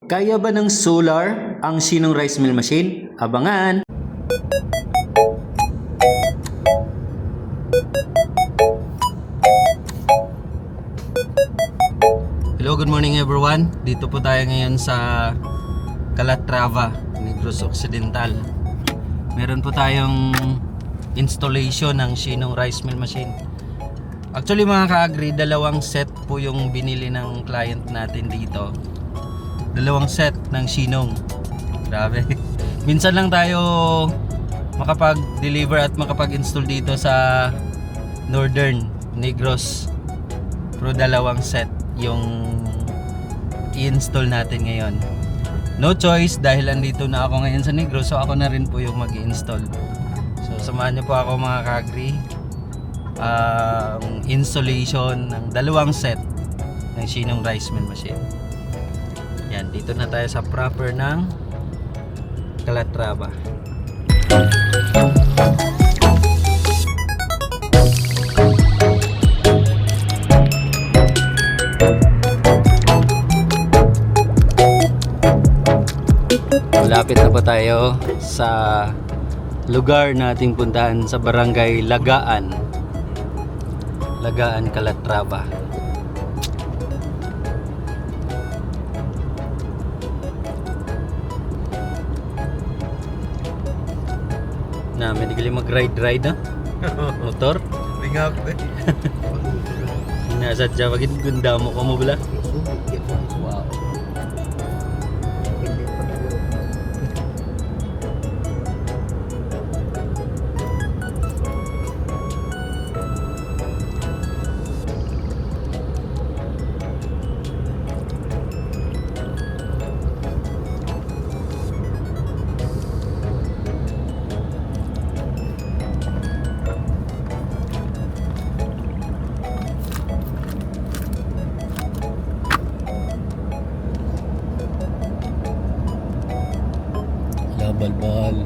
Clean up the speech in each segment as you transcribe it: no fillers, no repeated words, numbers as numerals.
Kaya ba ng solar ang Sinong Rice Mill Machine? Abangan! Hello, good morning everyone. Dito po tayo ngayon sa Calatrava, Negros Occidental. Meron po tayong installation ng Sinong Rice Mill Machine. Actually mga ka-agri, dalawang set po yung binili ng client natin dito. Dalawang set ng Sinong. Grabe. Minsan lang tayo makapag-deliver at makapag-install dito sa Northern Negros. Pero dalawang set yung i-install natin ngayon. No choice dahil andito na ako ngayon sa Negros, so ako na rin po yung mag-i-install. So samahan niyo po ako mga ka-agri. Installation ng dalawang set ng Sinong Rice Mill Machine. Yan, dito na tayo sa proper ng Calatrava. Malapit na po tayo sa lugar nating puntahan sa barangay Lagaan, Calatrava. Na, may nagali mag-ride na motor. Tingap eh. Nasadya pagin ganda mo ko mo bala. Wow. Balbal.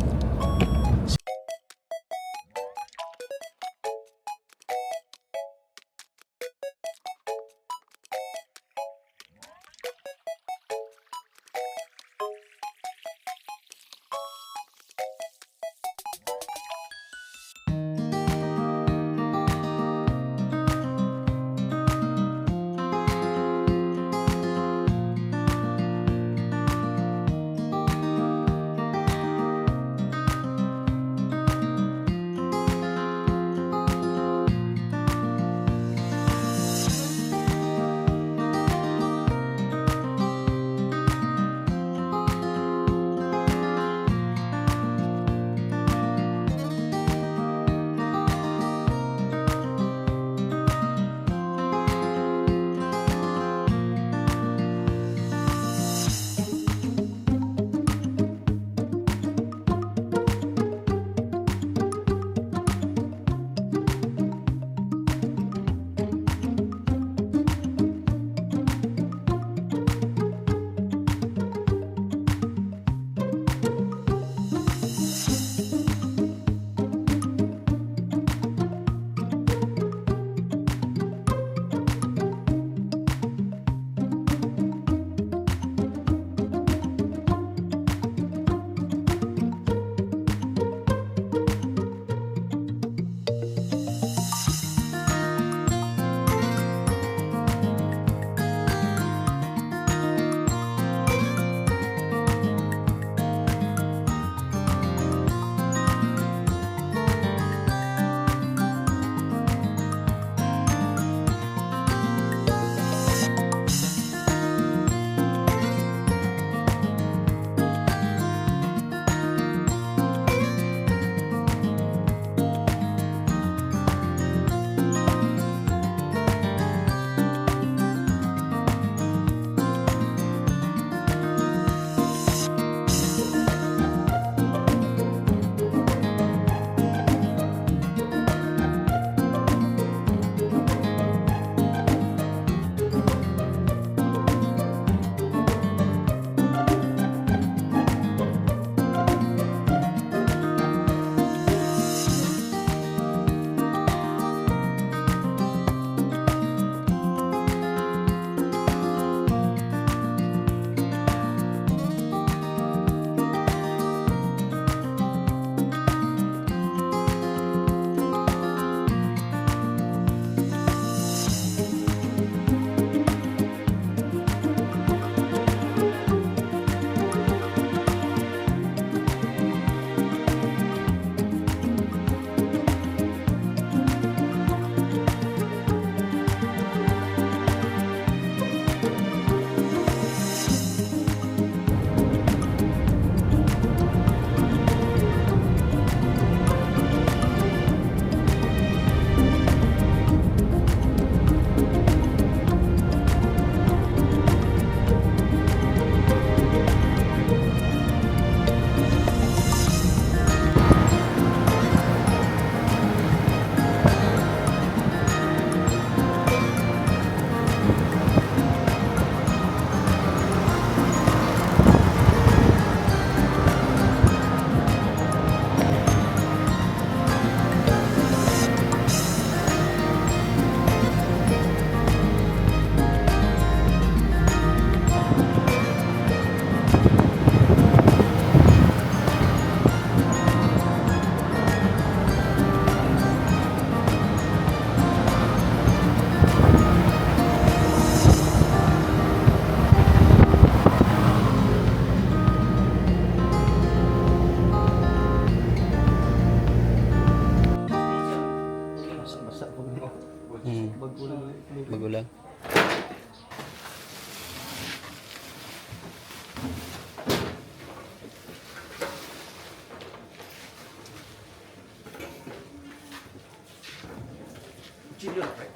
Chilo na, pre.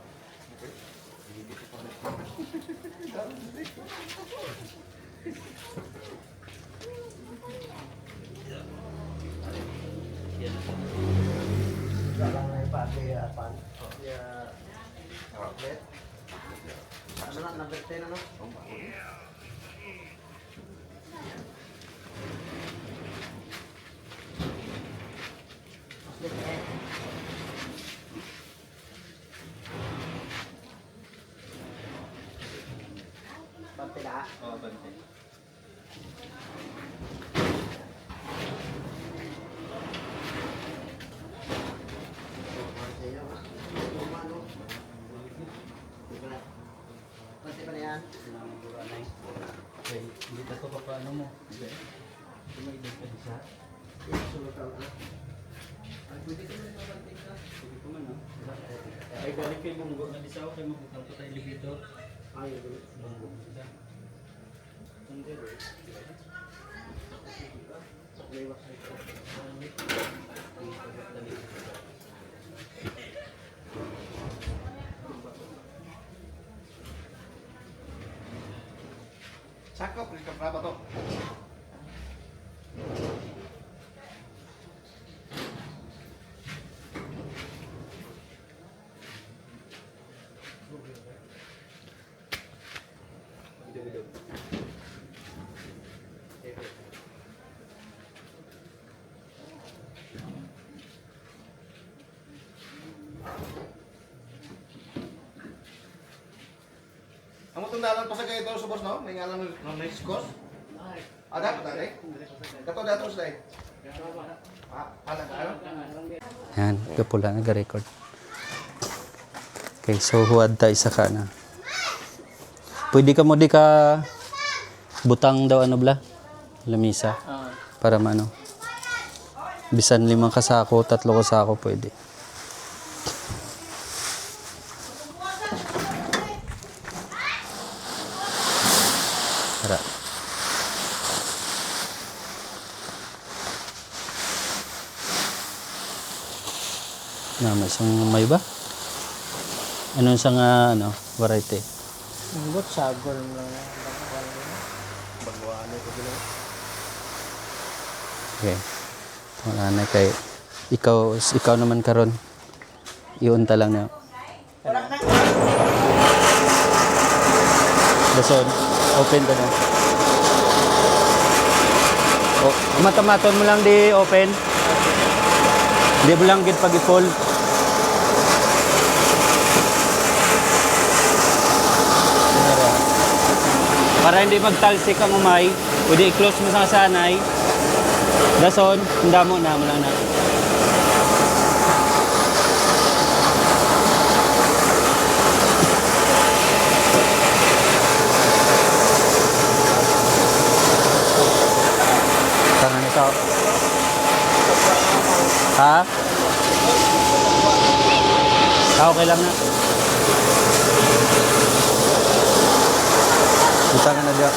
Lang na ipati pan. Outlet. Ano na number 10 ano? Pante ka? Oo, bante. Pante pa na yan? Okay, hindi ka to paano mo. Okay. May edad ka isa. Sulot ka na. Ay, pwede ka naman mabanting ka. Pwede ko man, no? Ay, galing kay Bunggo na disaw kay magbutang pa tayo libito. Ay, ito. Bunggo. Isa. Hindi, bro. May wax ito. Sakop, rin ka pa ba to? Amo tundalan pa sa kayo ito, subos, no? May ngalan ng next course? Ada, ada, Kato dato sila eh. Ada, ano? Yan, kapula nag-record. Okay, so huwad tayo sa kana. Pwede ka mo di ka butang daw ano bla? Lamisa. Para mano. Bisan 5 kasako, 3 kasako pwede. Tara. May isang may ba? Anong isang variety? Ngot sagol lang. Bagwaan ito sila. Okay. Wala na kay ikaw naman karon. Iunta lang na. Dason, open ka na. Oh, matamaton mo lang di open. Di mo lang gid pag i-fold. Para hindi magtalsik ang umay, pwede i-close mo sa sanay. Dason, handa mo na lang na. Tangan ito. Ha? Okay lang na. Kita ka na diya.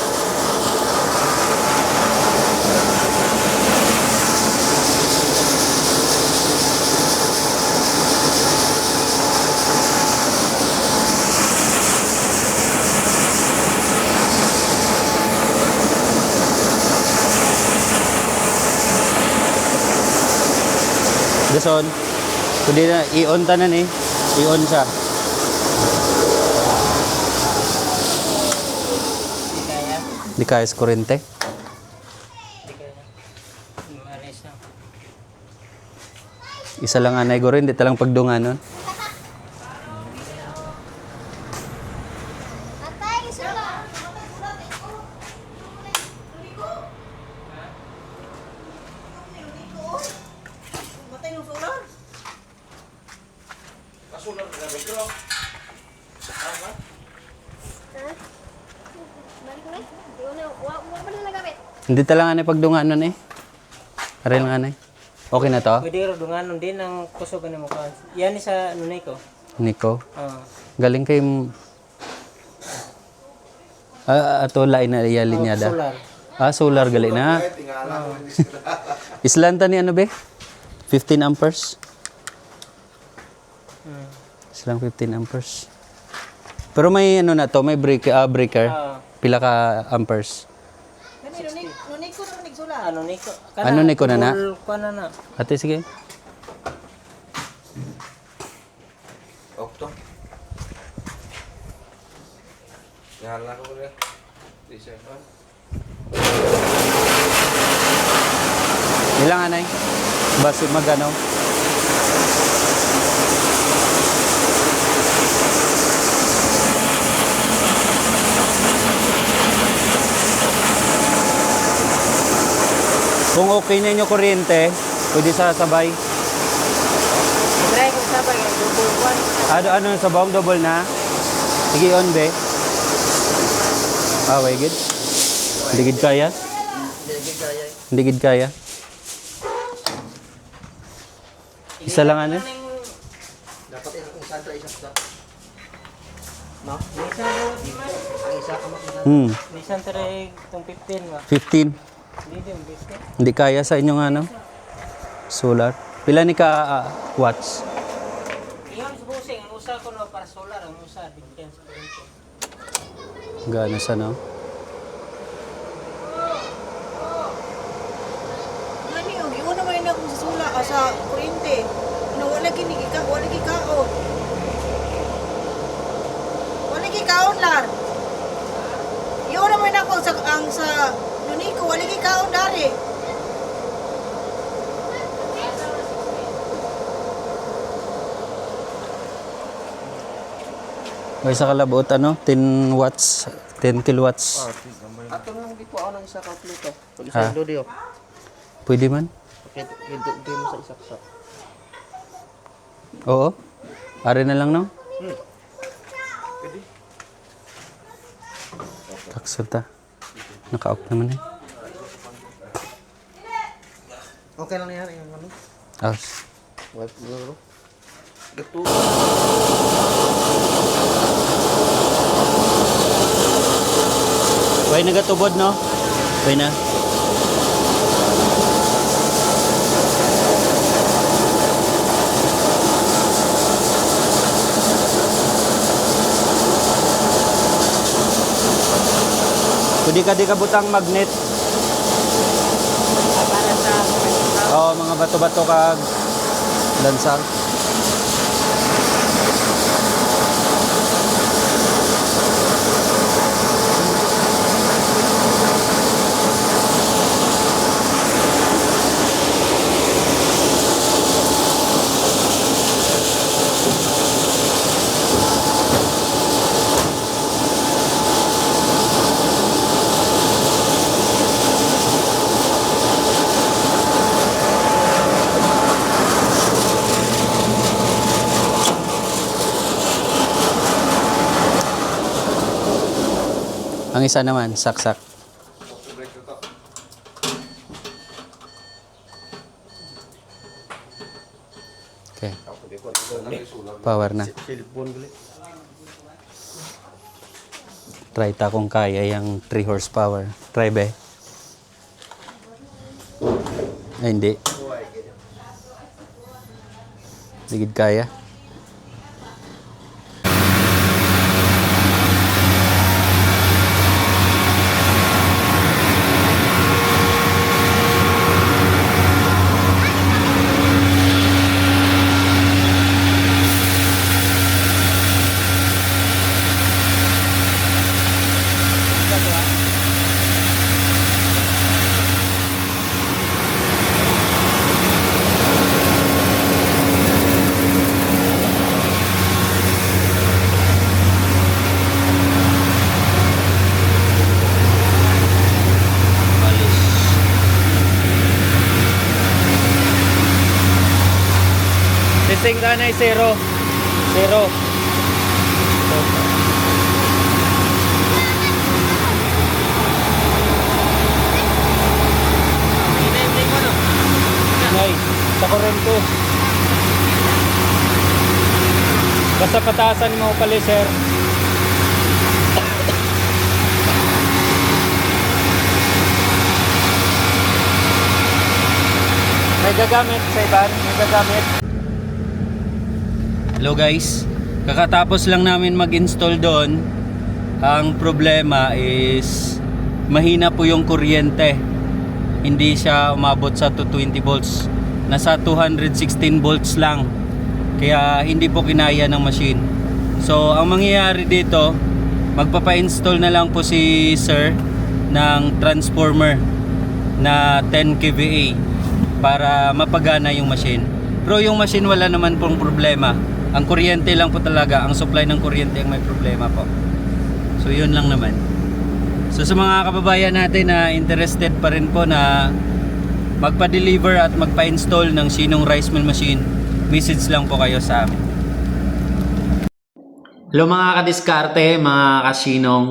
Dason, kundi na i-on tanan eh. I-on siya. Di kaya sa kurente. Isa lang anay ko rin, di talang pagdungan nun. Kasulat na gabi, bro. Hindi talang anay pagdungan nun eh. Aray lang anay. Okay na to? Pwede ro dunganon din ang kusog ni mo kan. Yan ni sa nunay ko. Nico. Oo. Galing kay ato lain na iyalin niya da. Solar. solar gali na. Ay, tingala ko rin sila. Islanta ni ano be? 15 amperes. Islang 15 amperes. Pero may ano na to, may breaker. Pila ka amperes? Nuniko naman nagsulat. Ano niko? Ano niko na na? Kana na. Ate, sige. Okto. Tingala ko rin. T-shirt. Ilang anay? Basi magano? Kung okay na inyo kuryente, pwede sasabay. Try ko sabay ang double one. Ano sa bawang double na? Sige on be. Wait good. Hindi gid kaya? Hindi gid kaya. Isa lang ano? Dapat yung sandra isa sa. No? Nisan daw di man. Ang isa ka mo. Nisan try tong 15 ba. 15. Hindi din biscuit. Hindi kaya sa inyong ano? Solar. Pila ni ka watts? Iyon sa busing ang usa ko no para solar ang usa depende sa kuryente. Gana sa no? Gani og iuna naman na kung sa sula sa kuryente. Ano wala kinigika, wala kikaon. Wala kikaon lar. Iuna naman ako sa Nuniko, wala kikaon dari. May sa kalabot ano? 10 watts. 10 kilowatts. Ato nang di ko ako ng isa ka pluto. Pag Ha? isa dodio. Pwede man? Okay, hindi mo sa isa sa. Oo. Are na lang no? Taksod ta. Naka-off naman eh. Okay lang yan yung ano. Aus. Wipe mo. Ito. Pwede nagatubod no? Pwede na. Pwede ka di ka butang magnet. Para sa Oo, mga bato-bato kag lansang. Ang isa naman, saksak. Okay. Power na. Cellphone gali. Try ta kung kaya yung 3 horsepower. Try be. Ay, hindi. Ligid kaya. Testing ka na 0. 0. Nay, sa kurento. Basta pataasan mo pala, sir. gagamit sa iban, may gagamit. Hello guys, kakatapos lang namin mag-install doon. Ang problema is mahina po yung kuryente. Hindi siya umabot sa 220 volts. Nasa 216 volts lang. Kaya hindi po kinaya ng machine. So ang mangyayari dito, magpapa-install na lang po si sir ng transformer na 10 kVA para mapagana yung machine. Pero yung machine wala naman pong problema. Ang kuryente lang po talaga, ang supply ng kuryente ang may problema po. So yun lang naman. So sa mga kababayan natin na interested pa rin po na magpa-deliver at magpa-install ng Sinong rice mill machine, message lang po kayo sa amin. Hello mga kadiskarte, mga kasinong.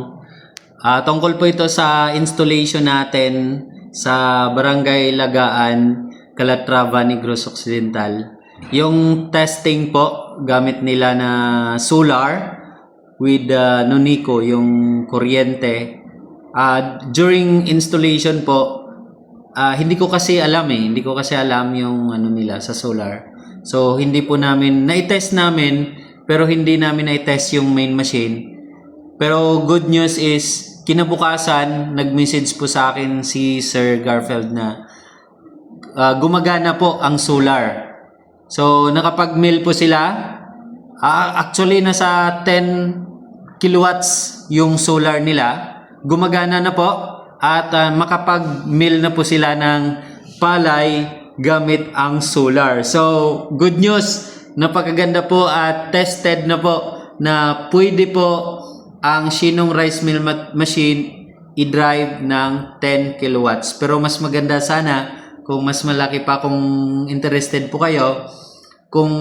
Tungkol po ito sa installation natin sa Barangay Lagaan, Calatrava, Negros Occidental. Yung testing po, gamit nila na solar with Nonico, yung kuryente. During installation po, hindi ko kasi alam yung ano nila sa solar. So hindi po namin, na-test namin, pero hindi namin na-test yung main machine. Pero good news is, kinabukasan, nag-message po sa akin si Sir Garfield na gumagana po ang solar. So, nakapag-mail po sila. Actually, nasa 10 kilowatts yung solar nila. Gumagana na po at makapag-mail na po sila ng palay gamit ang solar. So, good news. Napakaganda po at tested na po na pwede po ang Sinong rice mill machine i-drive ng 10 kilowatts. Pero mas maganda sana kung mas malaki pa, kung interested po kayo, kung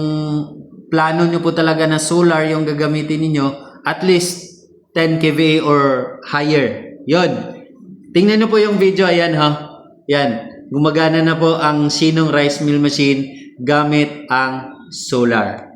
plano nyo po talaga na solar yung gagamitin ninyo, at least 10 kVA or higher. Yon. Tingnan nyo po yung video. Ayan ha. Yan. Gumagana na po ang Sinong rice mill machine gamit ang solar.